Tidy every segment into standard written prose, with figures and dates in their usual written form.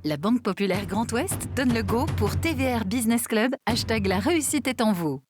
La Banque Populaire Grand Ouest donne le go pour TVR Business Club, hashtag la réussite est en vous.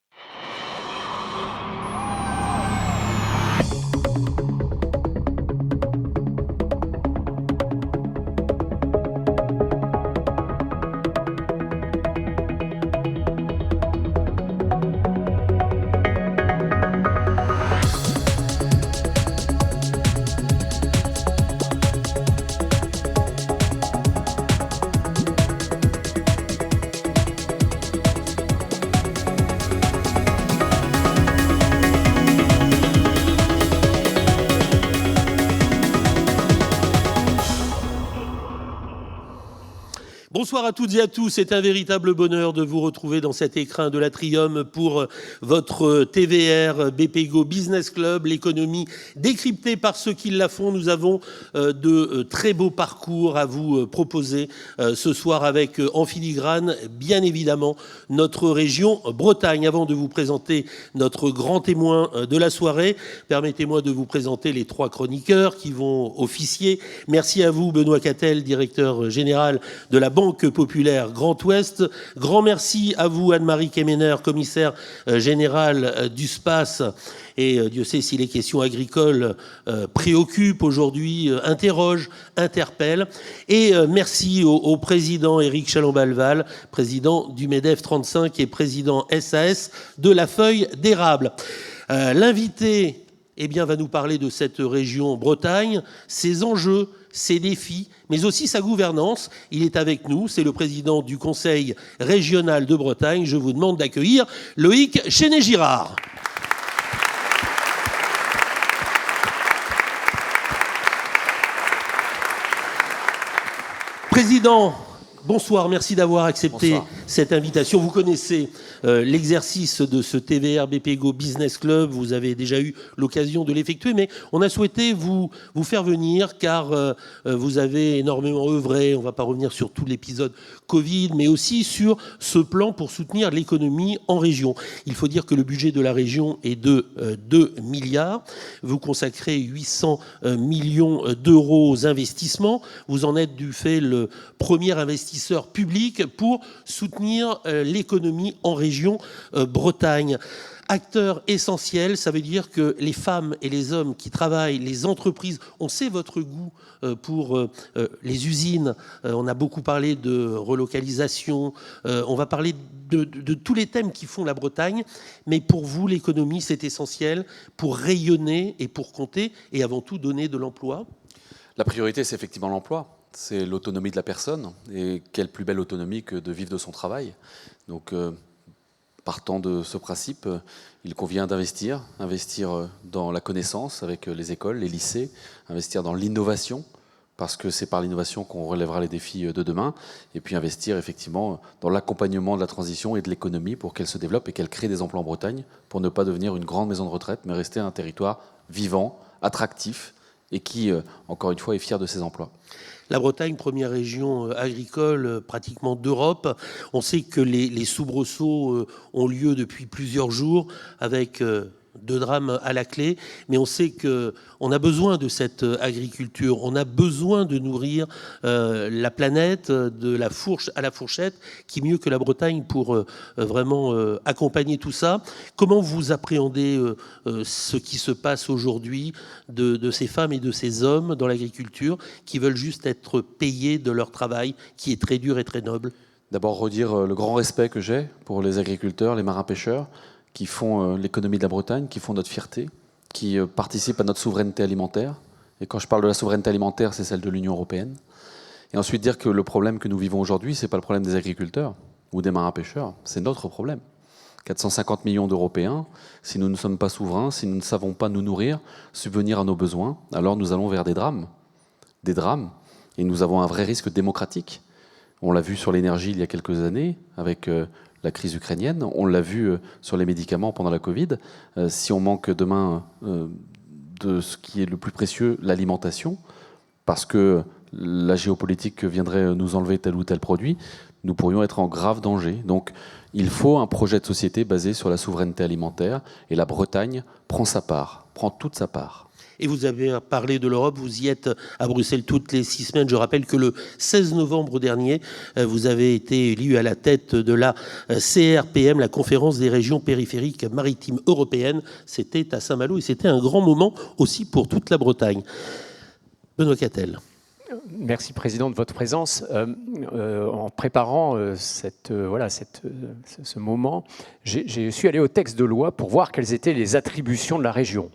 Bonsoir à toutes et à tous, c'est un véritable bonheur de vous retrouver dans cet écrin de l'Atrium pour votre TVR BPGO Business Club, l'économie décryptée par ceux qui la font. Nous avons de très beaux parcours à vous proposer ce soir avec en filigrane, bien évidemment, notre région Bretagne. Avant de vous présenter notre grand témoin de la soirée, permettez-moi de vous présenter les trois chroniqueurs qui vont officier. Merci à vous, Benoît Cattel, directeur général de la Banque Populaire Grand Ouest. Grand merci à vous, Anne-Marie Kemener, commissaire générale du SPACE. Et Dieu sait si les questions agricoles préoccupent aujourd'hui, interrogent, interpellent. Et merci au président Éric Chalombalval, président du MEDEF 35 et président SAS de la Feuille d'Érable. L'invité va nous parler de cette région Bretagne, ses enjeux, ses défis, mais aussi sa gouvernance. Il est avec nous, c'est le président du Conseil régional de Bretagne. Je vous demande d'accueillir Loïc Chenet-Girard. Président, bonsoir, merci d'avoir accepté cette invitation. Vous connaissez l'exercice de ce TVR BPGO Business Club, vous avez déjà eu l'occasion de l'effectuer, mais on a souhaité vous faire venir car vous avez énormément œuvré, on ne va pas revenir sur tout l'épisode Covid, mais aussi sur ce plan pour soutenir l'économie en région. Il faut dire que le budget de la région est de 2 milliards, vous consacrez 800 millions d'euros aux investissements, vous en êtes du fait le premier investisseur public pour soutenir l'économie en région Bretagne. Acteur essentiel, ça veut dire que les femmes et les hommes qui travaillent, les entreprises, on sait votre goût pour les usines, on a beaucoup parlé de relocalisation, on va parler de tous les thèmes qui font la Bretagne, mais pour vous, l'économie, c'est essentiel pour rayonner et pour compter et avant tout donner de l'emploi. La priorité, c'est effectivement l'emploi. C'est l'autonomie de la personne. Et quelle plus belle autonomie que de vivre de son travail. Donc, partant de ce principe, il convient d'investir dans la connaissance avec les écoles, les lycées, investir dans l'innovation, parce que c'est par l'innovation qu'on relèvera les défis de demain, et puis investir effectivement dans l'accompagnement de la transition et de l'économie pour qu'elle se développe et qu'elle crée des emplois en Bretagne, pour ne pas devenir une grande maison de retraite, mais rester un territoire vivant, attractif, et qui, encore une fois, est fier de ses emplois. La Bretagne, première région agricole pratiquement d'Europe. On sait que les soubresauts ont lieu depuis plusieurs jours avec 2 drames à la clé, mais on sait qu'on a besoin de cette agriculture, on a besoin de nourrir la planète de la fourche à la fourchette, qui mieux que la Bretagne pour vraiment accompagner tout ça. Comment vous appréhendez ce qui se passe aujourd'hui de ces femmes et de ces hommes dans l'agriculture qui veulent juste être payés de leur travail, qui est très dur et très noble? D'abord, redire le grand respect que j'ai pour les agriculteurs, les marins-pêcheurs, qui font l'économie de la Bretagne, qui font notre fierté, qui participent à notre souveraineté alimentaire. Et quand je parle de la souveraineté alimentaire, c'est celle de l'Union européenne. Et ensuite dire que le problème que nous vivons aujourd'hui, ce n'est pas le problème des agriculteurs ou des marins-pêcheurs, c'est notre problème. 450 millions d'Européens, si nous ne sommes pas souverains, si nous ne savons pas nous nourrir, subvenir à nos besoins, alors nous allons vers des drames. Des drames. Et nous avons un vrai risque démocratique. On l'a vu sur l'énergie il y a quelques années, avec la crise ukrainienne. On l'a vu sur les médicaments pendant la Covid. Si on manque demain de ce qui est le plus précieux, l'alimentation, parce que la géopolitique viendrait nous enlever tel ou tel produit, nous pourrions être en grave danger. Donc il faut un projet de société basé sur la souveraineté alimentaire, et la Bretagne prend sa part, prend toute sa part. Et vous avez parlé de l'Europe, vous y êtes à Bruxelles toutes les 6 semaines. Je rappelle que le 16 novembre dernier, vous avez été élu à la tête de la CRPM, la Conférence des régions périphériques maritimes européennes. C'était à Saint-Malo et c'était un grand moment aussi pour toute la Bretagne. Benoît Cattel. Merci, Président, de votre présence. En préparant ce moment, je suis allé au texte de loi pour voir quelles étaient les attributions de la région.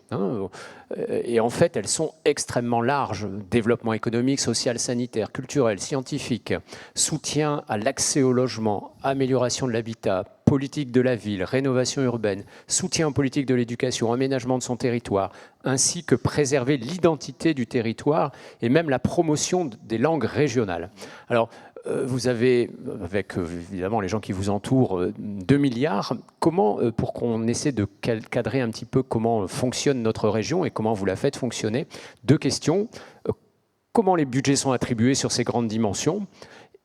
Et en fait, elles sont extrêmement larges. Développement économique, social, sanitaire, culturel, scientifique, soutien à l'accès au logement, amélioration de l'habitat, politique de la ville, rénovation urbaine, soutien aux politiques de l'éducation, aménagement de son territoire, ainsi que préserver l'identité du territoire et même la promotion des langues régionales. Alors, vous avez, avec évidemment les gens qui vous entourent, 2 milliards. Comment, pour qu'on essaie de cadrer un petit peu comment fonctionne notre région et comment vous la faites fonctionner, 2 questions. Comment les budgets sont attribués sur ces grandes dimensions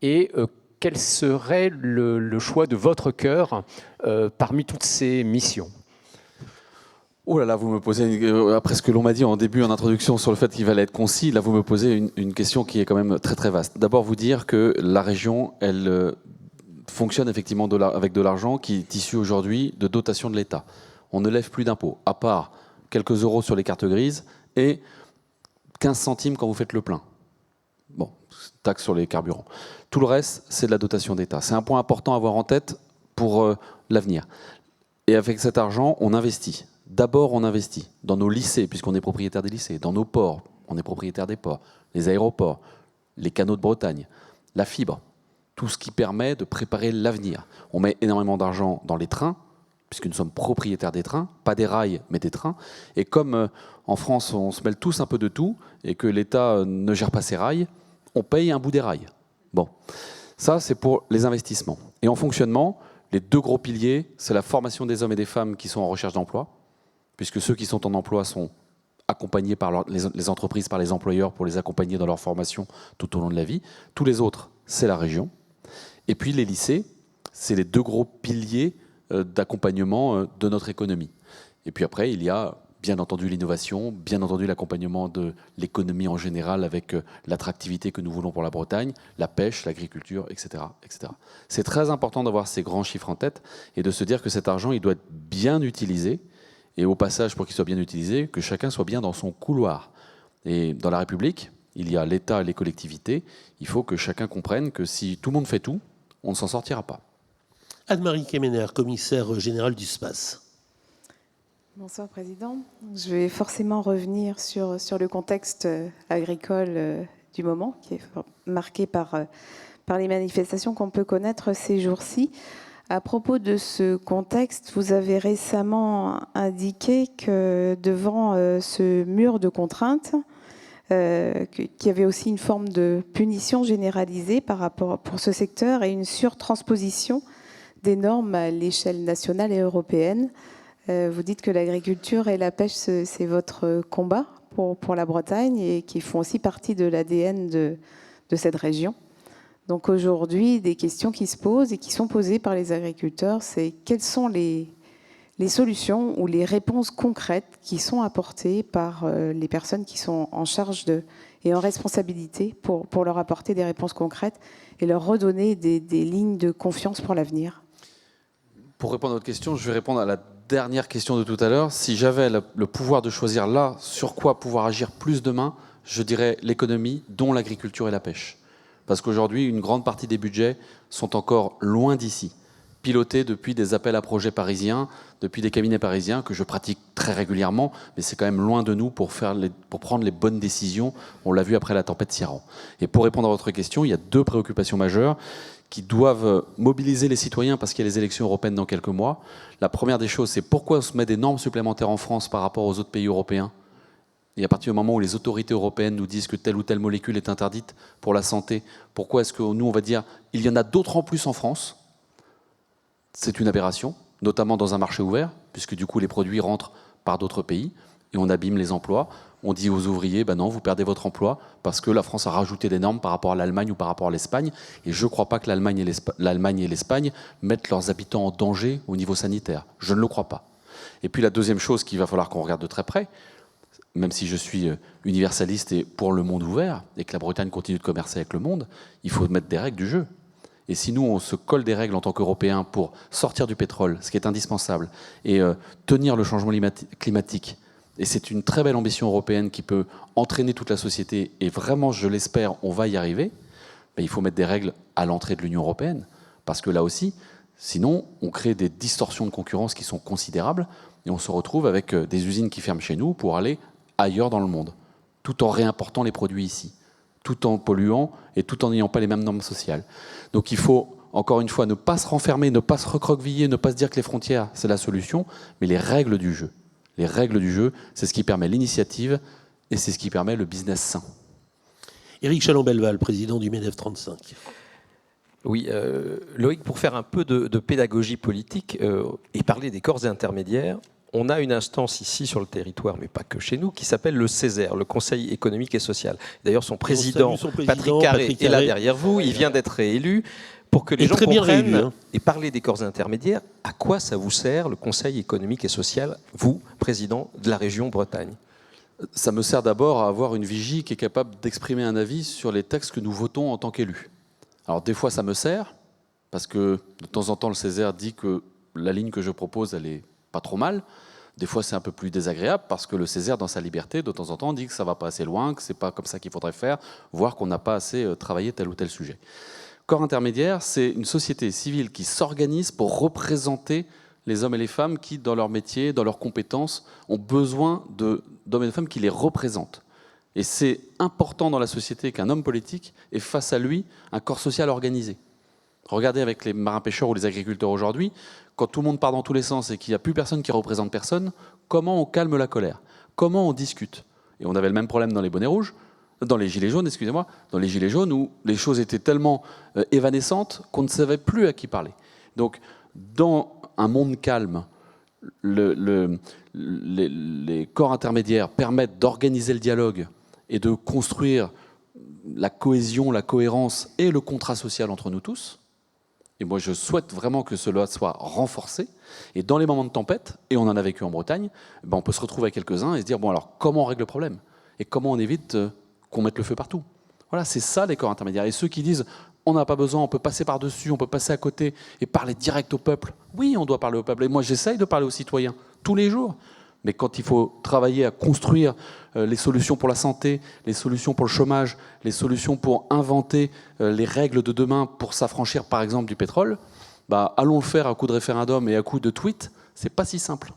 et quel serait le choix de votre cœur parmi toutes ces missions ? Oh là là, vous me posez, après ce que l'on m'a dit en début, en introduction, sur le fait qu'il fallait être concis, là vous me posez une question qui est quand même très très vaste. D'abord vous dire que la région, elle fonctionne effectivement avec de l'argent qui est issu aujourd'hui de dotations de l'État. On ne lève plus d'impôts, à part quelques euros sur les cartes grises et 15 centimes quand vous faites le plein. Bon, taxe sur les carburants. Tout le reste, c'est de la dotation d'État. C'est un point important à avoir en tête pour l'avenir. Et avec cet argent, on investit. D'abord, on investit dans nos lycées, puisqu'on est propriétaire des lycées, dans nos ports, on est propriétaire des ports, les aéroports, les canaux de Bretagne, la fibre, tout ce qui permet de préparer l'avenir. On met énormément d'argent dans les trains, puisque nous sommes propriétaires des trains, pas des rails, mais des trains. Et comme en France, on se mêle tous un peu de tout, et que l'État ne gère pas ses rails, on paye un bout des rails. Bon, ça c'est pour les investissements. Et en fonctionnement, les 2 gros piliers, c'est la formation des hommes et des femmes qui sont en recherche d'emploi, puisque ceux qui sont en emploi sont accompagnés par les entreprises, par les employeurs pour les accompagner dans leur formation tout au long de la vie. Tous les autres, c'est la région. Et puis les lycées, c'est les 2 gros piliers d'accompagnement de notre économie. Et puis après, il y a bien entendu l'innovation, bien entendu l'accompagnement de l'économie en général avec l'attractivité que nous voulons pour la Bretagne, la pêche, l'agriculture, etc., etc. C'est très important d'avoir ces grands chiffres en tête et de se dire que cet argent, il doit être bien utilisé. Et au passage, pour qu'il soit bien utilisé, que chacun soit bien dans son couloir. Et dans la République, il y a l'État et les collectivités. Il faut que chacun comprenne que si tout le monde fait tout, on ne s'en sortira pas. Anne-Marie Kemener, commissaire générale du SPACE. Bonsoir, Président. Je vais forcément revenir sur le contexte agricole du moment, qui est marqué par les manifestations qu'on peut connaître ces jours-ci. À propos de ce contexte, vous avez récemment indiqué que devant ce mur de contraintes, qu'il y avait aussi une forme de punition généralisée par rapport pour ce secteur et une surtransposition des normes à l'échelle nationale et européenne. Vous dites que l'agriculture et la pêche, c'est votre combat pour la Bretagne et qui font aussi partie de l'ADN de cette région. Donc aujourd'hui, des questions qui se posent et qui sont posées par les agriculteurs, c'est quelles sont les solutions ou les réponses concrètes qui sont apportées par les personnes qui sont en charge et en responsabilité pour leur apporter des réponses concrètes et leur redonner des lignes de confiance pour l'avenir. Pour répondre à votre question, je vais répondre à la dernière question de tout à l'heure. Si j'avais le pouvoir de choisir là sur quoi pouvoir agir plus demain, je dirais l'économie, dont l'agriculture et la pêche. Parce qu'aujourd'hui, une grande partie des budgets sont encore loin d'ici, pilotés depuis des appels à projets parisiens, depuis des cabinets parisiens que je pratique très régulièrement, mais c'est quand même loin de nous pour prendre les bonnes décisions. On l'a vu après la tempête Ciarán. Et pour répondre à votre question, il y a 2 préoccupations majeures qui doivent mobiliser les citoyens parce qu'il y a les élections européennes dans quelques mois. La première des choses, c'est pourquoi on se met des normes supplémentaires en France par rapport aux autres pays européens. Et à partir du moment où les autorités européennes nous disent que telle ou telle molécule est interdite pour la santé, pourquoi est-ce que nous, on va dire il y en a d'autres en plus en France? C'est une aberration, notamment dans un marché ouvert, puisque du coup les produits rentrent par d'autres pays et on abîme les emplois. On dit aux ouvriers, ben non, vous perdez votre emploi parce que la France a rajouté des normes par rapport à l'Allemagne ou par rapport à l'Espagne. Et je ne crois pas que l'Allemagne et l'Espagne mettent leurs habitants en danger au niveau sanitaire. Je ne le crois pas. Et puis la deuxième chose qu'il va falloir qu'on regarde de très près, même si je suis universaliste et pour le monde ouvert, et que la Bretagne continue de commercer avec le monde, il faut mettre des règles du jeu. Et si nous, on se colle des règles en tant qu'Européens pour sortir du pétrole, ce qui est indispensable, et tenir le changement climatique, et c'est une très belle ambition européenne qui peut entraîner toute la société, et vraiment, je l'espère, on va y arriver, ben, il faut mettre des règles à l'entrée de l'Union européenne, parce que là aussi, sinon, on crée des distorsions de concurrence qui sont considérables, et on se retrouve avec des usines qui ferment chez nous pour aller ailleurs dans le monde, tout en réimportant les produits ici, tout en polluant et tout en n'ayant pas les mêmes normes sociales. Donc il faut, encore une fois, ne pas se renfermer, ne pas se recroqueviller, ne pas se dire que les frontières, c'est la solution, mais les règles du jeu. Les règles du jeu, c'est ce qui permet l'initiative et c'est ce qui permet le business sain. Éric Chalon-Belval, président du MEDEF 35. Oui, Loïc, pour faire un peu de pédagogie politique et parler des corps intermédiaires, on a une instance ici sur le territoire, mais pas que chez nous, qui s'appelle le CESER, le Conseil économique et social. D'ailleurs, son président, Patrick Carré, est là derrière vous. Il vient d'être réélu. Pour que les gens comprennent et parler des corps intermédiaires, à quoi ça vous sert le Conseil économique et social, vous, président de la région Bretagne? Ça me sert d'abord à avoir une vigie qui est capable d'exprimer un avis sur les textes que nous votons en tant qu'élus. Alors des fois ça me sert, parce que de temps en temps le CESER dit que la ligne que je propose elle est pas trop mal. Des fois c'est un peu plus désagréable parce que le CESER dans sa liberté de temps en temps dit que ça va pas assez loin, que c'est pas comme ça qu'il faudrait faire, voire qu'on n'a pas assez travaillé tel ou tel sujet. Corps intermédiaire, c'est une société civile qui s'organise pour représenter les hommes et les femmes qui, dans leur métier, dans leurs compétences, ont besoin d'hommes et de femmes qui les représentent. Et c'est important dans la société qu'un homme politique ait face à lui un corps social organisé. Regardez avec les marins-pêcheurs ou les agriculteurs aujourd'hui, quand tout le monde part dans tous les sens et qu'il n'y a plus personne qui représente personne, comment on calme la colère? Comment on discute? Et on avait le même problème dans les bonnets rouges, dans les gilets jaunes, excusez-moi, dans les gilets jaunes où les choses étaient tellement évanescentes qu'on ne savait plus à qui parler. Donc, dans un monde calme, les corps intermédiaires permettent d'organiser le dialogue et de construire la cohésion, la cohérence et le contrat social entre nous tous. Et moi, je souhaite vraiment que cela soit renforcé. Et dans les moments de tempête, et on en a vécu en Bretagne, ben on peut se retrouver avec quelques-uns et se dire, bon alors, comment on règle le problème? Et comment on évite qu'on mette le feu partout? Voilà, c'est ça les corps intermédiaires. Et ceux qui disent, on n'a pas besoin, on peut passer par-dessus, on peut passer à côté et parler direct au peuple. Oui, on doit parler au peuple. Et moi, j'essaye de parler aux citoyens tous les jours. Mais quand il faut travailler à construire les solutions pour la santé, les solutions pour le chômage, les solutions pour inventer les règles de demain pour s'affranchir, par exemple, du pétrole, bah, allons le faire à coup de référendum et à coup de tweet. C'est pas si simple.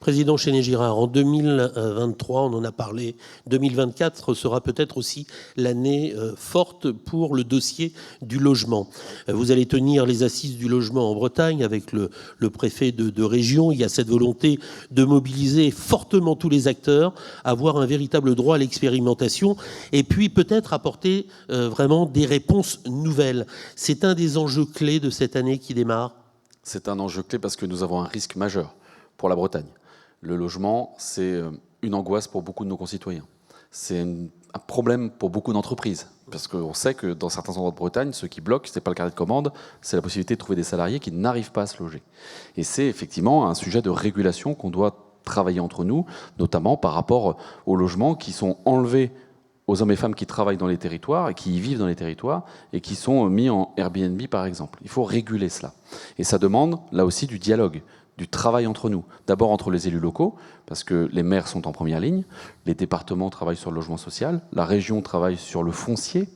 Président Chéné-Girard, en 2023, on en a parlé, 2024 sera peut-être aussi l'année forte pour le dossier du logement. Vous allez tenir les assises du logement en Bretagne avec le préfet de région. Il y a cette volonté de mobiliser fortement tous les acteurs, avoir un véritable droit à l'expérimentation et puis peut-être apporter vraiment des réponses nouvelles. C'est un des enjeux clés de cette année qui démarre. C'est un enjeu clé parce que nous avons un risque majeur pour la Bretagne. Le logement, c'est une angoisse pour beaucoup de nos concitoyens. C'est un problème pour beaucoup d'entreprises. Parce qu'on sait que dans certains endroits de Bretagne, ce qui bloque, ce n'est pas le carnet de commande, c'est la possibilité de trouver des salariés qui n'arrivent pas à se loger. Et c'est effectivement un sujet de régulation qu'on doit travailler entre nous, notamment par rapport aux logements qui sont enlevés aux hommes et femmes qui travaillent dans les territoires et qui y vivent dans les territoires et qui sont mis en Airbnb, par exemple. Il faut réguler cela. Et ça demande, là aussi, du dialogue, du travail entre nous. D'abord entre les élus locaux, parce que les maires sont en première ligne, les départements travaillent sur le logement social, la région travaille sur le foncier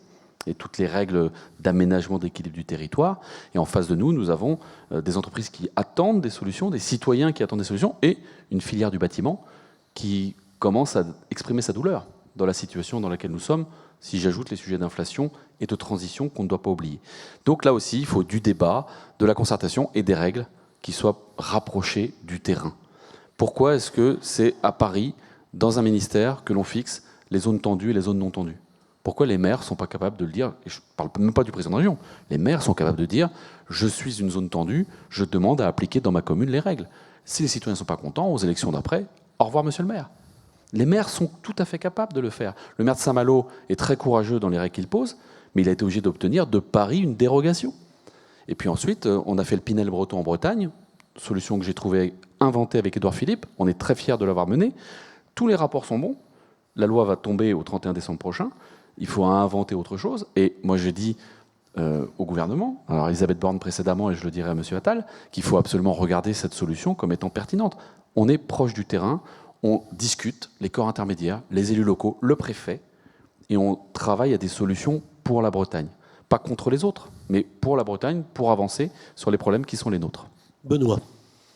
et toutes les règles d'aménagement d'équilibre du territoire. Et en face de nous, nous avons des entreprises qui attendent des solutions, des citoyens qui attendent des solutions et une filière du bâtiment qui commence à exprimer sa douleur dans la situation dans laquelle nous sommes, si j'ajoute les sujets d'inflation et de transition qu'on ne doit pas oublier. Donc là aussi, il faut du débat, de la concertation et des règles qui soient rapprochées du terrain. Pourquoi est-ce que c'est à Paris, dans un ministère, que l'on fixe les zones tendues et les zones non tendues? Pourquoi les maires ne sont pas capables de le dire? Et je ne parle même pas du président de région. Les maires sont capables de dire « je suis une zone tendue, je demande à appliquer dans ma commune les règles ». Si les citoyens ne sont pas contents, aux élections d'après, au revoir monsieur le maire. Les maires sont tout à fait capables de le faire. Le maire de Saint-Malo est très courageux dans les règles qu'il pose, mais il a été obligé d'obtenir de Paris une dérogation. Et puis ensuite, on a fait le Pinel breton en Bretagne, solution que j'ai trouvée inventée avec Édouard Philippe. On est très fiers de l'avoir menée. Tous les rapports sont bons. la loi va tomber au 31 décembre prochain, il faut inventer autre chose. Et moi, j'ai dit au gouvernement, alors Elisabeth Borne précédemment, et je le dirai à M. Attal, qu'il faut absolument regarder cette solution comme étant pertinente. On est proche du terrain, on discute, les corps intermédiaires, les élus locaux, le préfet, et on travaille à des solutions pour la Bretagne. Pas contre les autres, mais pour la Bretagne, pour avancer sur les problèmes qui sont les nôtres. Benoît.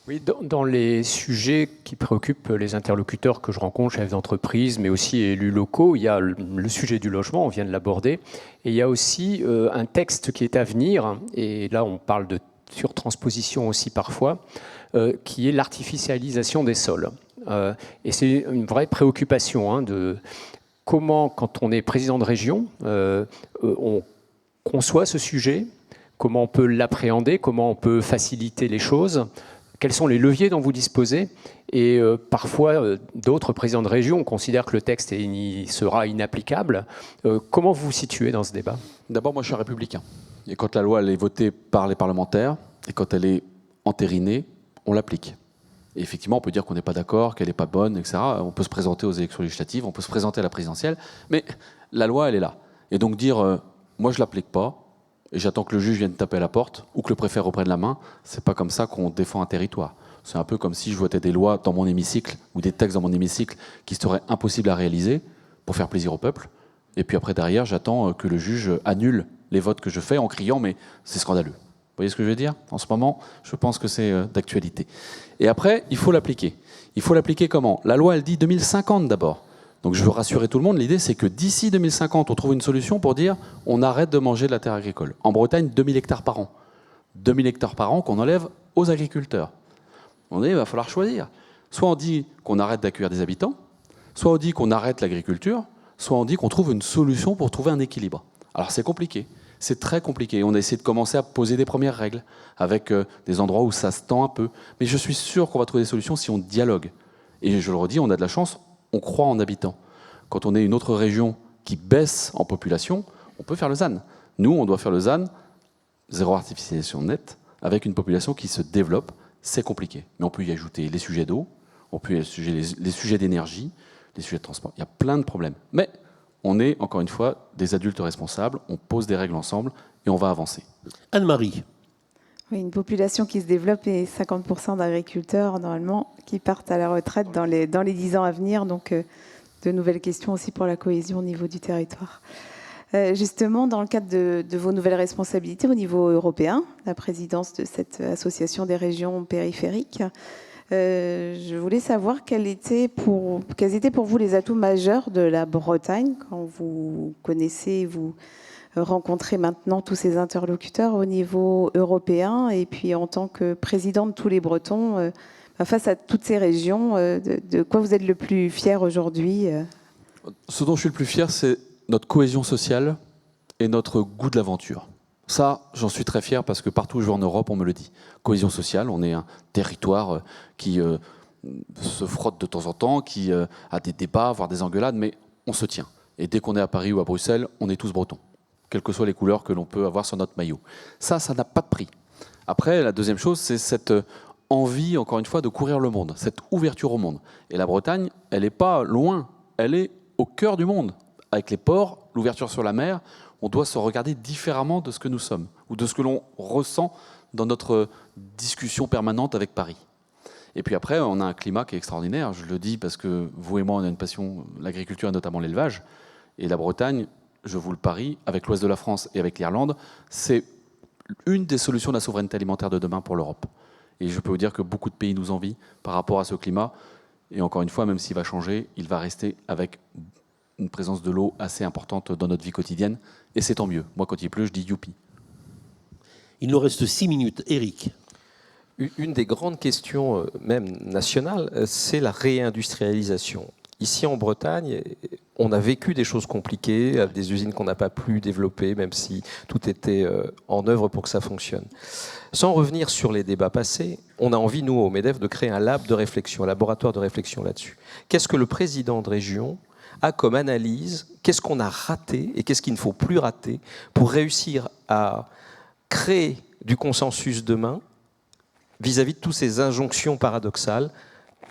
Oui, dans les sujets qui préoccupent les interlocuteurs que je rencontre, chefs d'entreprise, mais aussi élus locaux, il y a le sujet du logement, on vient de l'aborder, et il y a aussi un texte qui est à venir, et là on parle de surtransposition aussi parfois, qui est l'artificialisation des sols. Et c'est une vraie préoccupation de comment, quand on est président de région, on conçoit ce sujet, comment on peut l'appréhender, comment on peut faciliter les choses. Quels sont les leviers dont vous disposez? Et parfois, d'autres présidents de région considèrent que le texte sera inapplicable. Comment vous vous situez dans ce débat? D'abord, moi, je suis un républicain. Et quand la loi elle est votée par les parlementaires, et quand elle est entérinée, on l'applique. Et effectivement, on peut dire qu'on n'est pas d'accord, qu'elle n'est pas bonne, etc. On peut se présenter aux élections législatives, on peut se présenter à la présidentielle, mais la loi, elle est là. Et donc dire, moi, je ne l'applique pas, et j'attends que le juge vienne taper à la porte ou que le préfet reprenne la main, c'est pas comme ça qu'on défend un territoire. C'est un peu comme si je votais des lois dans mon hémicycle ou des textes dans mon hémicycle qui seraient impossibles à réaliser pour faire plaisir au peuple. Et puis après, derrière, j'attends que le juge annule les votes que je fais en criant « mais c'est scandaleux ». Vous voyez ce que je veux dire? En ce moment, je pense que c'est d'actualité. Et après, il faut l'appliquer. Il faut l'appliquer comment? La loi, elle dit 2050 d'abord. Donc je veux rassurer tout le monde, l'idée c'est que d'ici 2050, on trouve une solution pour dire on arrête de manger de la terre agricole. En Bretagne, 2000 hectares par an. 2000 hectares par an qu'on enlève aux agriculteurs. On dit il va falloir choisir. Soit on dit qu'on arrête d'accueillir des habitants, soit on dit qu'on arrête l'agriculture, soit on dit qu'on trouve une solution pour trouver un équilibre. Alors c'est compliqué, c'est très compliqué. On a essayé de commencer à poser des premières règles avec des endroits où ça se tend un peu. Mais je suis sûr qu'on va trouver des solutions si on dialogue. Et je le redis, on a de la chance. On croit en habitants. Quand on est une autre région qui baisse en population, on peut faire le ZAN. Nous, on doit faire le ZAN, zéro artificialisation nette, avec une population qui se développe. C'est compliqué. Mais on peut y ajouter les sujets d'eau, on peut y ajouter les sujets d'énergie, les sujets de transport. Il y a plein de problèmes. Mais on est, encore une fois, des adultes responsables, on pose des règles ensemble et on va avancer. Anne-Marie. Oui, une population qui se développe et 50% d'agriculteurs, normalement, qui partent à la retraite dans les 10 ans à venir. Donc, de nouvelles questions aussi pour la cohésion au niveau du territoire. Justement, dans le cadre de vos nouvelles responsabilités au niveau européen, la présidence de cette association des régions périphériques, je voulais savoir quels étaient pour vous les atouts majeurs de la Bretagne quand vous connaissez, vous rencontrez maintenant tous ces interlocuteurs au niveau européen et puis en tant que président de tous les Bretons, face à toutes ces régions, de quoi vous êtes le plus fier aujourd'hui? Ce dont je suis le plus fier, c'est notre cohésion sociale et notre goût de l'aventure. Ça, j'en suis très fier parce que partout où je vais en Europe, on me le dit. Cohésion sociale, on est un territoire qui se frotte de temps en temps, qui a des débats, voire des engueulades, mais on se tient. Et dès qu'on est à Paris ou à Bruxelles, on est tous bretons, quelles que soient les couleurs que l'on peut avoir sur notre maillot. Ça n'a pas de prix. Après, la deuxième chose, c'est cette envie, encore une fois, de courir le monde, cette ouverture au monde. Et la Bretagne, elle n'est pas loin, elle est au cœur du monde. Avec les ports, l'ouverture sur la mer, on doit se regarder différemment de ce que nous sommes, ou de ce que l'on ressent dans notre discussion permanente avec Paris. Et puis après, on a un climat qui est extraordinaire. Je le dis parce que vous et moi, on a une passion, l'agriculture et notamment l'élevage. Et la Bretagne, je vous le parie, avec l'ouest de la France et avec l'Irlande, c'est une des solutions de la souveraineté alimentaire de demain pour l'Europe. Et je peux vous dire que beaucoup de pays nous envient par rapport à ce climat. Et encore une fois, même s'il va changer, il va rester avec une présence de l'eau assez importante dans notre vie quotidienne. Et c'est tant mieux. Moi, quand il pleut, je dis youpi. Il nous reste 6 minutes. Éric. Une des grandes questions, même nationales, c'est la réindustrialisation. Ici en Bretagne, on a vécu des choses compliquées, des usines qu'on n'a pas pu développer, même si tout était en œuvre pour que ça fonctionne. Sans revenir sur les débats passés, on a envie, nous, au MEDEF, de créer un lab de réflexion, un laboratoire de réflexion là-dessus. Qu'est-ce que le président de région a comme analyse? Qu'est-ce qu'on a raté et qu'est-ce qu'il ne faut plus rater pour réussir à créer du consensus demain vis-à-vis de toutes ces injonctions paradoxales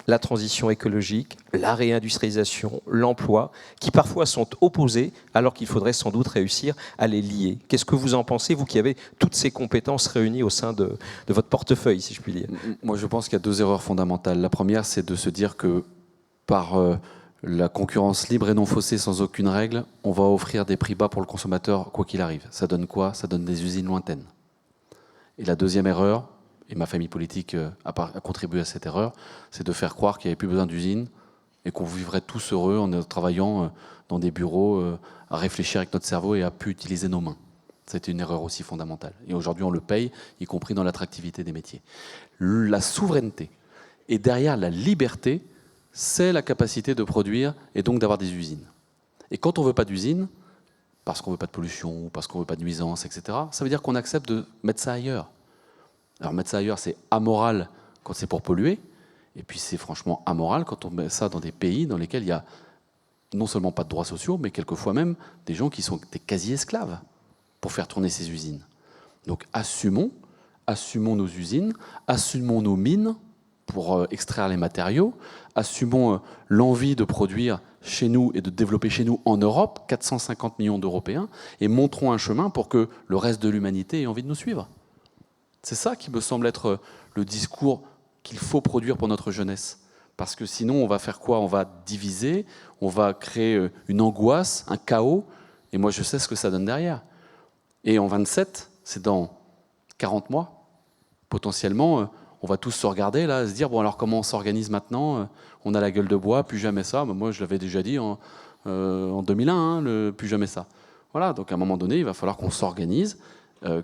la transition écologique, la réindustrialisation, l'emploi, qui parfois sont opposés, alors qu'il faudrait sans doute réussir à les lier. Qu'est-ce que vous en pensez, vous qui avez toutes ces compétences réunies au sein de votre portefeuille, si je puis dire? Moi, je pense qu'il y a 2 erreurs fondamentales. La première, c'est de se dire que par la concurrence libre et non faussée, sans aucune règle, on va offrir des prix bas pour le consommateur, quoi qu'il arrive. Ça donne quoi? Ça donne des usines lointaines. Et la deuxième erreur, et ma famille politique a contribué à cette erreur, c'est de faire croire qu'il n'y avait plus besoin d'usines et qu'on vivrait tous heureux en travaillant dans des bureaux, à réfléchir avec notre cerveau et à plus utiliser nos mains. C'était une erreur aussi fondamentale. Et aujourd'hui, on le paye, y compris dans l'attractivité des métiers. La souveraineté et derrière la liberté, c'est la capacité de produire et donc d'avoir des usines. Et quand on ne veut pas d'usines, parce qu'on ne veut pas de pollution, parce qu'on ne veut pas de nuisances, etc., ça veut dire qu'on accepte de mettre ça ailleurs. Alors mettre ça ailleurs, c'est amoral quand c'est pour polluer, et puis c'est franchement amoral quand on met ça dans des pays dans lesquels il n'y a non seulement pas de droits sociaux, mais quelquefois même des gens qui sont des quasi-esclaves pour faire tourner ces usines. Donc assumons nos usines, assumons nos mines pour extraire les matériaux, assumons l'envie de produire chez nous et de développer chez nous en Europe, 450 millions d'Européens, et montrons un chemin pour que le reste de l'humanité ait envie de nous suivre. C'est ça qui me semble être le discours qu'il faut produire pour notre jeunesse. Parce que sinon, on va faire quoi? On va diviser, on va créer une angoisse, un chaos, et moi je sais ce que ça donne derrière. Et en 27, c'est dans 40 mois, potentiellement, on va tous se regarder, là, se dire, bon alors comment on s'organise maintenant? On a la gueule de bois, plus jamais ça. Moi je l'avais déjà dit en 2001, plus jamais ça. Voilà, donc à un moment donné, il va falloir qu'on s'organise,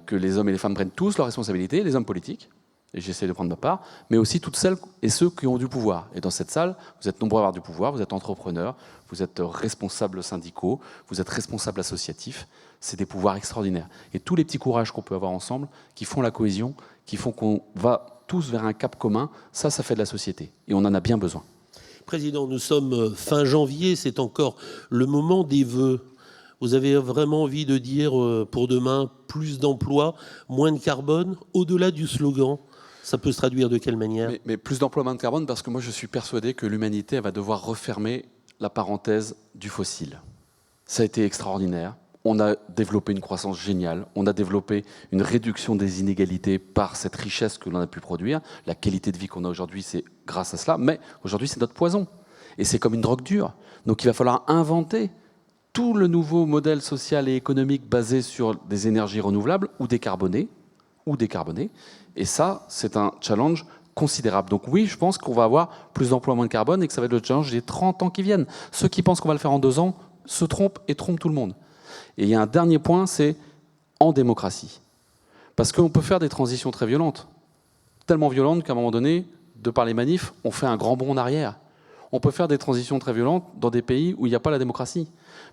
que les hommes et les femmes prennent tous leurs responsabilités, les hommes politiques, et j'essaie de prendre ma part, mais aussi toutes celles et ceux qui ont du pouvoir. Et dans cette salle, vous êtes nombreux à avoir du pouvoir, vous êtes entrepreneurs, vous êtes responsables syndicaux, vous êtes responsables associatifs, c'est des pouvoirs extraordinaires. Et tous les petits courages qu'on peut avoir ensemble, qui font la cohésion, qui font qu'on va tous vers un cap commun, ça fait de la société. Et on en a bien besoin. Président, nous sommes fin janvier, c'est encore le moment des vœux. Vous avez vraiment envie de dire pour demain plus d'emplois, moins de carbone, au-delà du slogan? Ça peut se traduire de quelle manière? Mais plus d'emplois, moins de carbone, parce que moi je suis persuadé que l'humanité va devoir refermer la parenthèse du fossile. Ça a été extraordinaire. On a développé une croissance géniale. On a développé une réduction des inégalités par cette richesse que l'on a pu produire. La qualité de vie qu'on a aujourd'hui, c'est grâce à cela. Mais aujourd'hui, c'est notre poison. Et c'est comme une drogue dure. Donc il va falloir inventer tout le nouveau modèle social et économique basé sur des énergies renouvelables ou décarbonées. Et ça, c'est un challenge considérable. Donc oui, je pense qu'on va avoir plus d'emplois, moins de carbone et que ça va être le challenge des 30 ans qui viennent. Ceux qui pensent qu'on va le faire en 2 ans se trompent et trompent tout le monde. Et il y a un dernier point, c'est en démocratie. Parce qu'on peut faire des transitions très violentes. Tellement violentes qu'à un moment donné, de par les manifs, on fait un grand bond en arrière. On peut faire des transitions très violentes dans des pays où il n'y a pas la démocratie.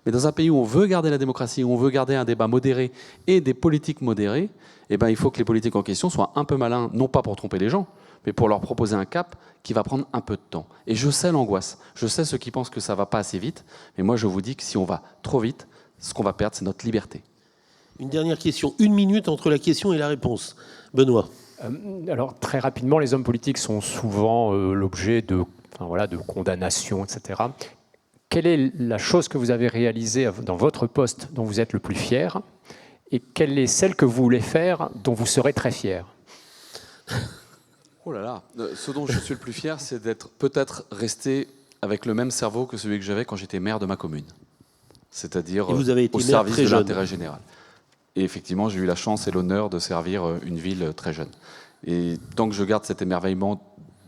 Mais dans un pays où on veut garder la démocratie, où on veut garder un débat modéré et des politiques modérées, eh ben, il faut que les politiques en question soient un peu malins, non pas pour tromper les gens, mais pour leur proposer un cap qui va prendre un peu de temps. Et je sais l'angoisse, je sais ceux qui pensent que ça ne va pas assez vite, mais moi je vous dis que si on va trop vite, ce qu'on va perdre, c'est notre liberté. Une dernière question, 1 minute entre la question et la réponse. Benoît. Alors très rapidement, les hommes politiques sont souvent l'objet de condamnations, etc. Quelle est la chose que vous avez réalisée dans votre poste dont vous êtes le plus fier? Et quelle est celle que vous voulez faire dont vous serez très fier? Oh là là, ce dont je suis le plus fier, c'est d'être peut-être resté avec le même cerveau que celui que j'avais quand j'étais maire de ma commune. C'est-à-dire au service de l'intérêt général. Et effectivement, j'ai eu la chance et l'honneur de servir une ville très jeune. Et tant que je garde cet émerveillement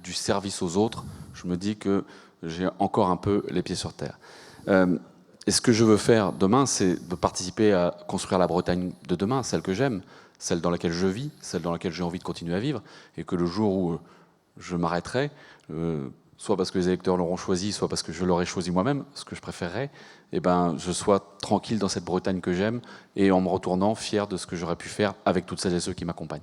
du service aux autres, je me dis que j'ai encore un peu les pieds sur terre. Et ce que je veux faire demain, c'est de participer à construire la Bretagne de demain, celle que j'aime, celle dans laquelle je vis, celle dans laquelle j'ai envie de continuer à vivre, et que le jour où je m'arrêterai, soit parce que les électeurs l'auront choisi, soit parce que je l'aurai choisi moi-même, ce que je préférerais, eh ben, je sois tranquille dans cette Bretagne que j'aime, et en me retournant fier de ce que j'aurais pu faire avec toutes celles et ceux qui m'accompagnent.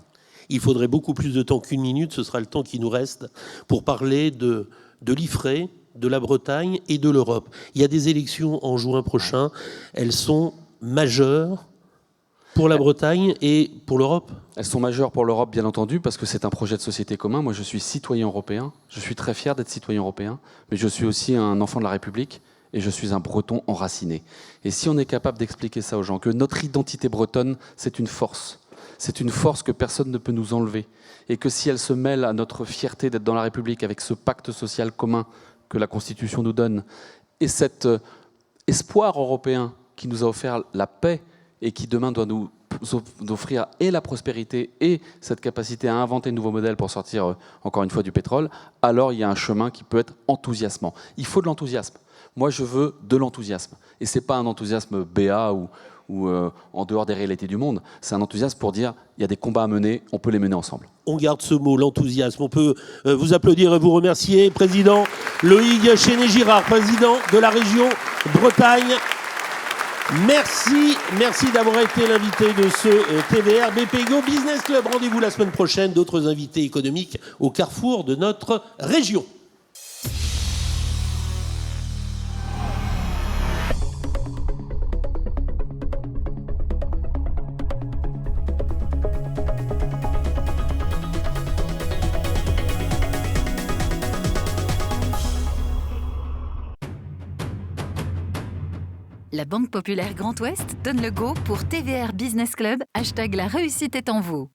Il faudrait beaucoup plus de temps qu'1 minute, ce sera le temps qui nous reste pour parler de l'IFRE, de la Bretagne et de l'Europe. Il y a des élections en juin prochain, elles sont majeures pour la Bretagne et pour l'Europe. Elles sont majeures pour l'Europe, bien entendu, parce que c'est un projet de société commun. Moi, je suis citoyen européen. Je suis très fier d'être citoyen européen. Mais je suis aussi un enfant de la République et je suis un Breton enraciné. Et si on est capable d'expliquer ça aux gens, que notre identité bretonne, c'est une force. C'est une force que personne ne peut nous enlever. Et que si elle se mêle à notre fierté d'être dans la République avec ce pacte social commun que la Constitution nous donne, et cet espoir européen qui nous a offert la paix et qui demain doit nous offrir et la prospérité et cette capacité à inventer de nouveaux modèles pour sortir, encore une fois, du pétrole, alors il y a un chemin qui peut être enthousiasmant. Il faut de l'enthousiasme. Moi, je veux de l'enthousiasme. Et ce n'est pas un enthousiasme béat ou en dehors des réalités du monde. C'est un enthousiasme pour dire il y a des combats à mener, on peut les mener ensemble. On garde ce mot, l'enthousiasme. On peut vous applaudir et vous remercier. Président Loïc Chéné-Girard, président de la région Bretagne. Merci d'avoir été l'invité de ce TVR BPGO Business Club. Rendez-vous la semaine prochaine, d'autres invités économiques au carrefour de notre région. La Banque Populaire Grand Ouest donne le go pour TVR Business Club, #la réussite est en vous.